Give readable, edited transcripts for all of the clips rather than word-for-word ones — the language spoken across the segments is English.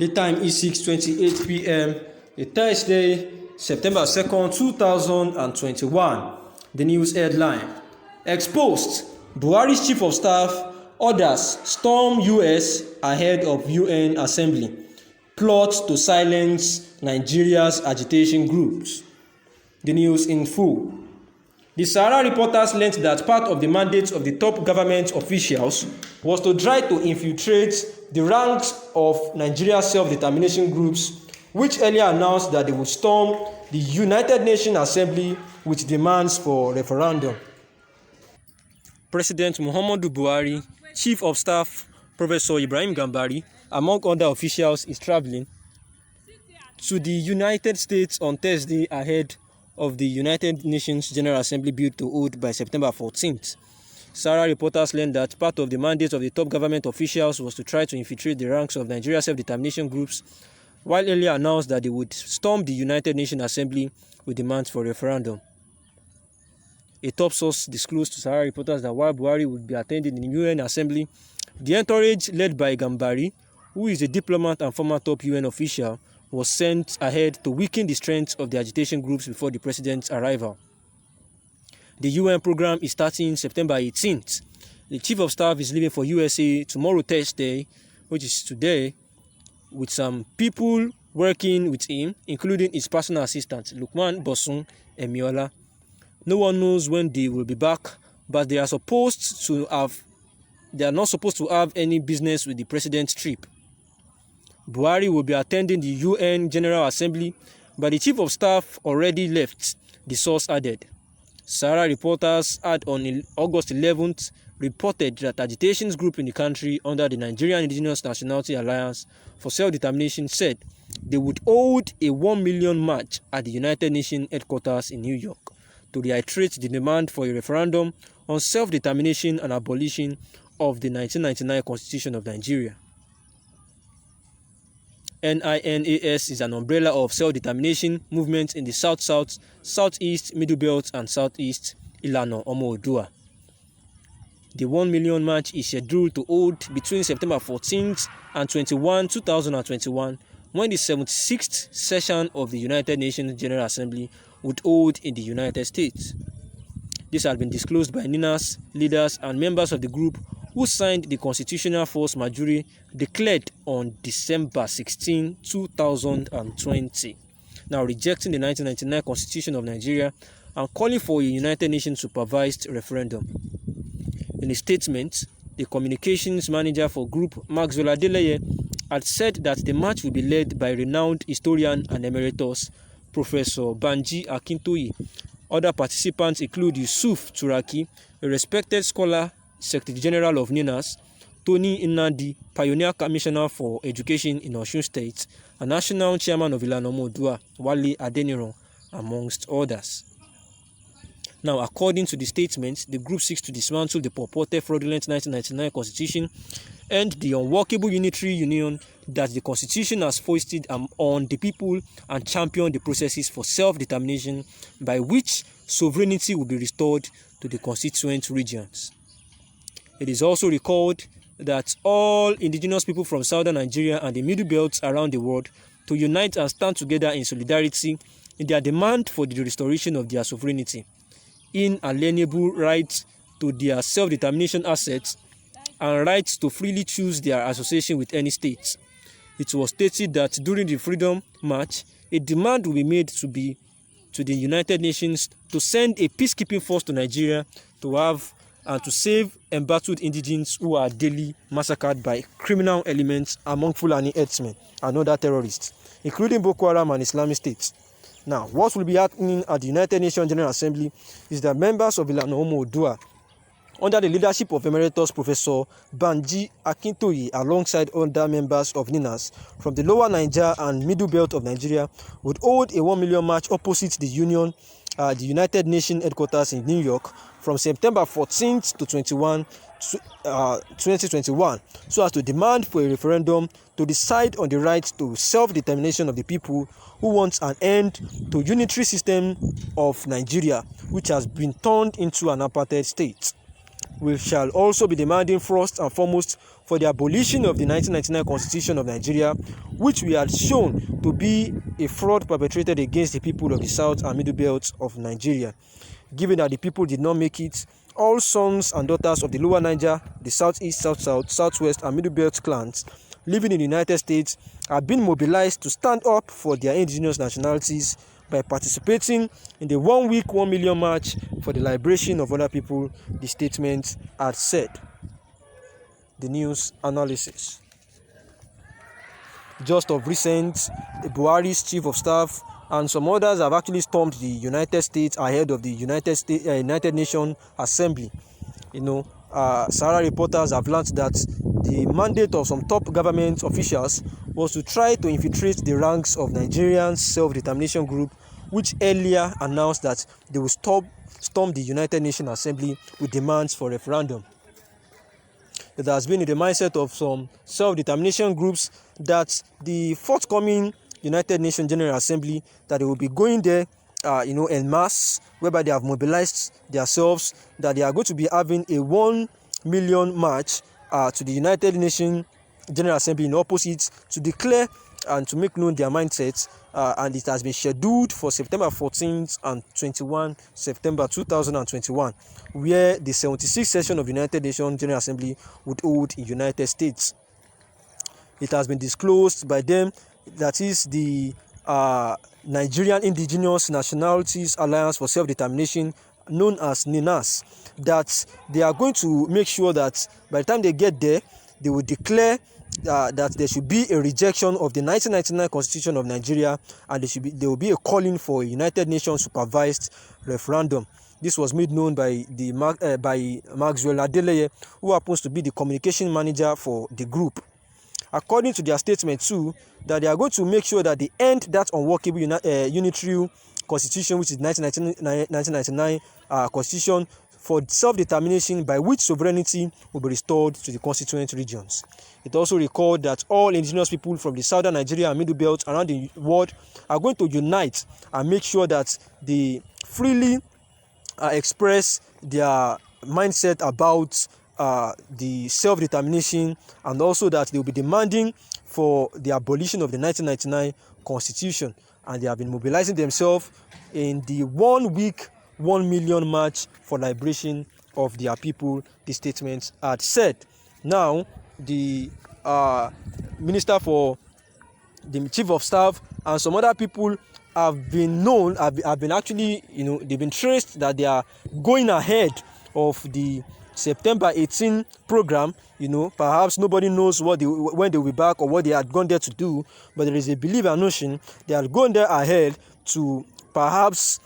The time is 6:28 p.m. A Thursday, September 2nd, 2021. The news headline: Exposed. Buhari's chief of staff orders storm US ahead of UN assembly. Plot to silence Nigeria's agitation groups. The news in full. The Sahara reporters learned that part of the mandate of the top government officials was to try to infiltrate the ranks of Nigeria's self-determination groups, which earlier announced that they would storm the United Nations Assembly with demands for referendum. President Muhammadu Buhari, Chief of Staff Professor Ibrahim Gambari, among other officials, is traveling to the United States on Thursday ahead of the United Nations General Assembly built to hold by September 14th. Sahara reporters learned that part of the mandate of the top government officials was to try to infiltrate the ranks of Nigeria's self-determination groups, while earlier announced that they would storm the United Nations Assembly with demands for referendum. A top source disclosed to Sahara reporters that while Buhari would be attending the UN Assembly, the entourage led by Gambari, who is a diplomat and former top UN official, was sent ahead to weaken the strength of the agitation groups before the president's arrival. The UN program is starting September 18th. The chief of staff is leaving for USA tomorrow, Thursday, which is today, with some people working with him, including his personal assistant, Lukman Bosun Emiola. No one knows when they will be back, but they are not supposed to have any business with the president's trip. Buhari will be attending the UN General Assembly, but the chief of staff already left, the source added. Sahara reporters had on August 11th reported that agitation group in the country under the Nigerian Indigenous Nationality Alliance for Self-Determination said they would hold a 1 million march at the United Nations headquarters in New York to reiterate the demand for a referendum on self-determination and abolition of the 1999 Constitution of Nigeria. NINAS is an umbrella of self-determination movements in the South-South, Southeast, Middle Belt and Southeast Ilana Omo Oodua. The 1 million march is scheduled to hold between September 14th and 21, 2021, when the 76th session of the United Nations General Assembly would hold in the United States. This has been disclosed by NINAS leaders and members of the group who signed the constitutional force majeure declared on December 16, 2020, now rejecting the 1999 Constitution of Nigeria and calling for a United Nations supervised referendum. In a statement, the communications manager for group, Maxwell Adeleye, had said that the march will be led by renowned historian and emeritus Professor Banji Akintoye. Other participants include Yusuf Turaki, a respected scholar, Secretary General of NINAS, Tony Nnadi, Pioneer Commissioner for Education in Osun State, and National Chairman of Ilana Omo Oodua, Wale Adeniran, amongst others. Now, according to the statement, the group seeks to dismantle the purported fraudulent 1999 Constitution and the unworkable unitary union that the Constitution has foisted on the people and champion the processes for self-determination by which sovereignty will be restored to the constituent regions. It is also recalled that all indigenous people from southern Nigeria and the middle belts around the world to unite and stand together in solidarity in their demand for the restoration of their sovereignty, inalienable rights to their self-determination assets, and rights to freely choose their association with any state. It was stated that during the Freedom March, a demand will be made to the United Nations to send a peacekeeping force to Nigeria to save embattled indigents who are daily massacred by criminal elements among Fulani herdsmen and other terrorists, including Boko Haram and Islamic State. Now, what will be happening at the United Nations General Assembly is that members of Ilana Omo Oodua, under the leadership of Emeritus Professor Banji Akintoye, alongside other members of NINAS from the lower Niger and middle belt of Nigeria, would hold a 1 million march opposite the United Nations headquarters in New York from September 14th to 21, 2021, so as to demand for a referendum to decide on the right to self-determination of the people who want an end to unitary system of Nigeria, which has been turned into an apartheid state. we shall also be demanding first and foremost for the abolition of the 1999 Constitution of Nigeria, which we had shown to be a fraud perpetrated against the people of the South and Middle Belt of Nigeria. Given that the people did not make it, all sons and daughters of the Lower Niger, the Southeast, South-South, Southwest and Middle Belt clans living in the United States have been mobilized to stand up for their indigenous nationalities by participating in the 1 week 1 million march for the liberation of other people, the statement had said. The news analysis. Just of recent, Buhari's chief of staff and some others have actually stormed the United States ahead of the United Nations Assembly. Sahara reporters have learned that the mandate of some top government officials was to try to infiltrate the ranks of Nigerian self-determination group, which earlier announced that they will storm the United Nations Assembly with demands for referendum. It has been in the mindset of some self-determination groups that the forthcoming United Nations General Assembly, that they will be going there en masse, whereby they have mobilized themselves, that they are going to be having a 1 million march to the United Nations General Assembly in opposite to declare and to make known their mindsets, and it has been scheduled for September 14th and 21 September 2021, where the 76th session of the United Nations General Assembly would hold in United States. It has been disclosed by them, that is the Nigerian Indigenous Nationalities Alliance for Self-Determination, known as NINAS, that they are going to make sure that by the time they get there, they will declare that there should be a rejection of the 1999 Constitution of Nigeria, and there will be a calling for a United Nations supervised referendum. This was made known by Maxwell Adeleye, who happens to be the communication manager for the group. According to their statement too, that they are going to make sure that they end that unworkable unitary constitution, which is 1999 constitution for self-determination, by which sovereignty will be restored to the constituent regions. It also recalled that all indigenous people from the southern Nigeria and Middle Belt around the world are going to unite and make sure that they freely express their mindset about the self-determination, and also that they will be demanding for the abolition of the 1999 Constitution, and they have been mobilizing themselves in the 1 week 1 million march for liberation of their people, the statement had said. Now, the minister for the chief of staff and some other people have been known, have been actually, they've been traced that they are going ahead of the September 18 program. Perhaps nobody knows when they will be back or what they had gone there to do, but there is a belief and notion they are going there ahead to perhaps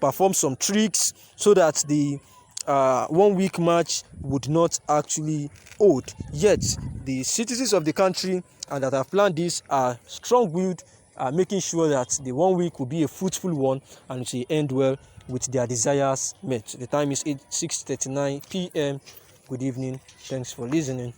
perform some tricks so that the 1 week march would not actually hold. Yet the citizens of the country and that have planned this are strong-willed, making sure that the 1 week will be a fruitful one and it will end well with their desires met. The time is 6:39 p.m. Good evening. Thanks for listening.